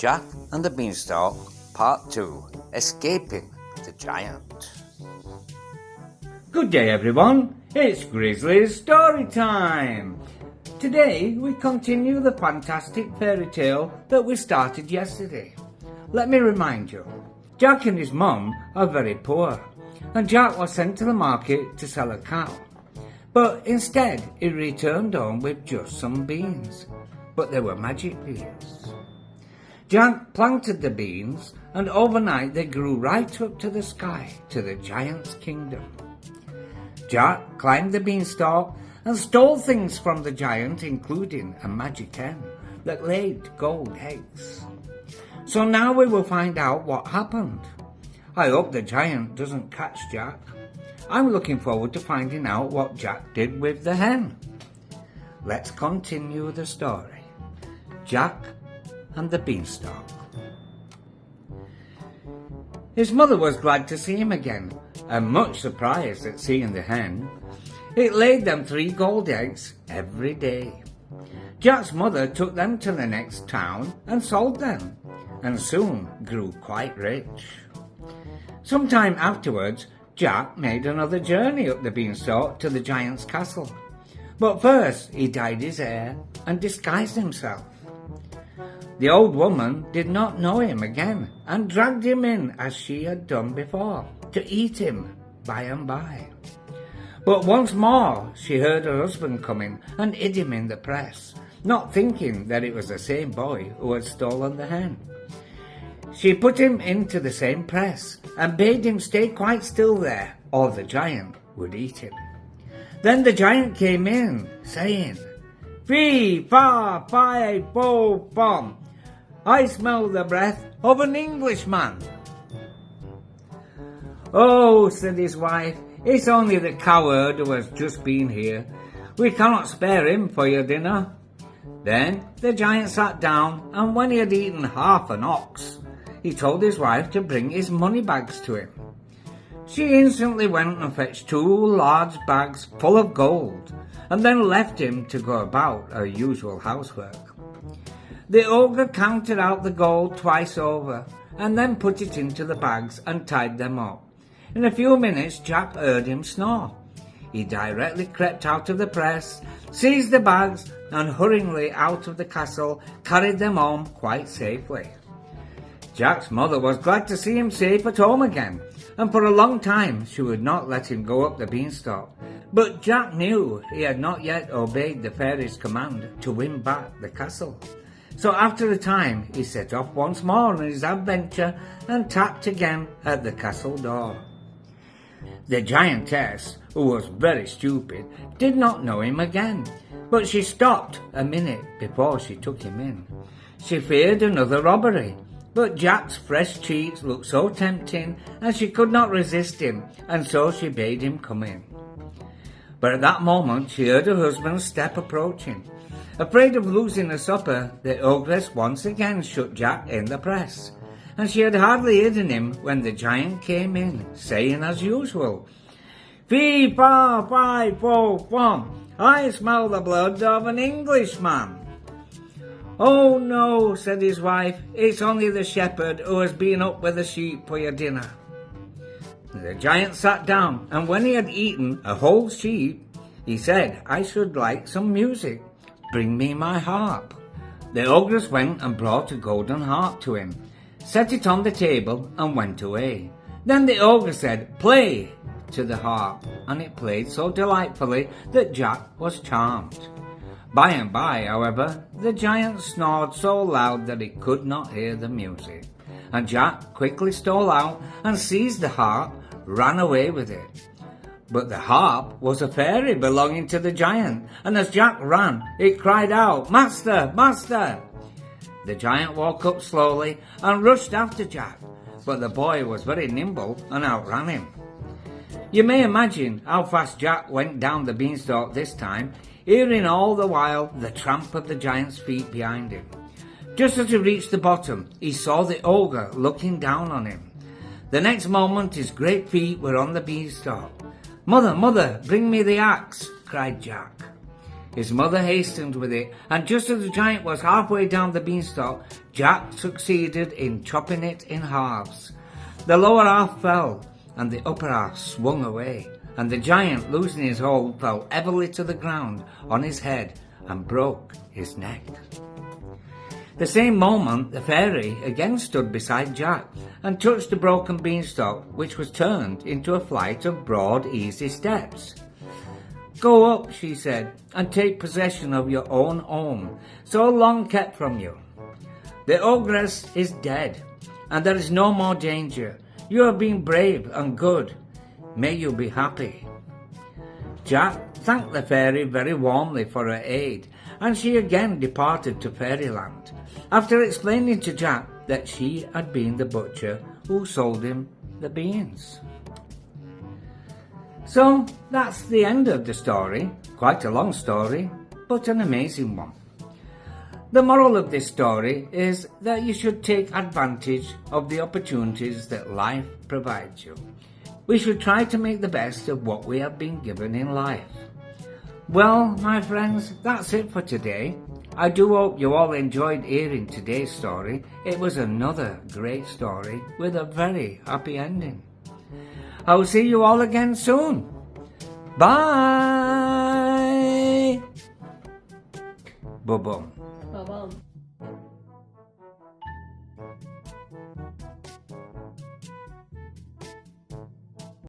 Jack and the Beanstalk, Part 2, Escaping the Giant. Good day everyone, it's Grizzly's story time. Today we continue the fantastic fairy tale that we started yesterday. Let me remind you, Jack and his mum are very poor, and Jack was sent to the market to sell a cow. But instead he returned home with just some beans, but they were magic beans. Jack planted the beans, and overnight they grew right up to the sky, to the giant's kingdom. Jack climbed the beanstalk and stole things from the giant, including a magic hen that laid gold eggs. So now we will find out what happened. I hope the giant doesn't catch Jack. I'm looking forward to finding out what Jack did with the hen. Let's continue the story. Jack and the Beanstalk. His mother was glad to see him again, and much surprised at seeing the hen. It laid them 3 gold eggs every day. Jack's mother took them to the next town and sold them, and soon grew quite rich. Sometime afterwards, Jack made another journey up the beanstalk to the giant's castle. But first he dyed his hair and disguised himself. The old woman did not know him again and dragged him in as she had done before, to eat him by and by. But once more she heard her husband coming and hid him in the press, not thinking that it was the same boy who had stolen the hen. She put him into the same press and bade him stay quite still there, or the giant would eat him. Then the giant came in, saying, "Fee, fa, fi, fo, fum. I smell the breath of an Englishman." "Oh," said his wife, "it's only the cowherd who has just been here. We cannot spare him for your dinner." Then the giant sat down, and when he had eaten half an ox, he told his wife to bring his money bags to him. She instantly went and fetched 2 large bags full of gold, and then left him to go about her usual housework. The ogre counted out the gold twice over, and then put it into the bags and tied them up. In a few minutes Jack heard him snore. He directly crept out of the press, seized the bags, and hurriedly out of the castle carried them home quite safely. Jack's mother was glad to see him safe at home again, and for a long time she would not let him go up the beanstalk. But Jack knew he had not yet obeyed the fairy's command to win back the castle. So after a time he set off once more on his adventure and tapped again at the castle door. The giantess, who was very stupid, did not know him again, but she stopped a minute before she took him in. She feared another robbery, but Jack's fresh cheeks looked so tempting and she could not resist him, and so she bade him come in. But at that moment she heard her husband's step approaching. Afraid of losing her supper, the ogress once again shut Jack in the press, and she had hardly hidden him when the giant came in, saying as usual, "Fee, fa, fi, fo, fum. I smell the blood of an Englishman." "Oh no," said his wife, "it's only the shepherd who has been up with the sheep for your dinner." The giant sat down, and when he had eaten a whole sheep, he said, "I should like some music. Bring me my harp." The ogress went and brought a golden harp to him, set it on the table, and went away. Then the ogre said, "Play," to the harp, and it played so delightfully that Jack was charmed. By and by, however, the giant snored so loud that he could not hear the music, and Jack quickly stole out and seized the harp, ran away with it. But the harp was a fairy belonging to the giant, and as Jack ran, it cried out, "Master, master!" The giant woke up slowly and rushed after Jack, but the boy was very nimble and outran him. You may imagine how fast Jack went down the beanstalk this time, hearing all the while the tramp of the giant's feet behind him. Just as he reached the bottom, he saw the ogre looking down on him. The next moment his great feet were on the beanstalk. "Mother, mother, bring me the axe," cried Jack. His mother hastened with it, and just as the giant was halfway down the beanstalk, Jack succeeded in chopping it in halves. The lower half fell, and the upper half swung away, and the giant, losing his hold, fell heavily to the ground on his head and broke his neck. The same moment, the fairy again stood beside Jack and touched the broken beanstalk, which was turned into a flight of broad, easy steps. "Go up," she said, "and take possession of your own home, so long kept from you. The ogress is dead, and there is no more danger. You have been brave and good. May you be happy." Jack thanked the fairy very warmly for her aid, and she again departed to fairyland, after explaining to Jack that she had been the butcher who sold him the beans. So that's the end of the story. Quite a long story, but an amazing one. The moral of this story is that you should take advantage of the opportunities that life provides you. We should try to make the best of what we have been given in life. Well, my friends, that's it for today. I do hope you all enjoyed hearing today's story. It was another great story with a very happy ending. I will see you all again soon. Bye! Boom. Bye-bye.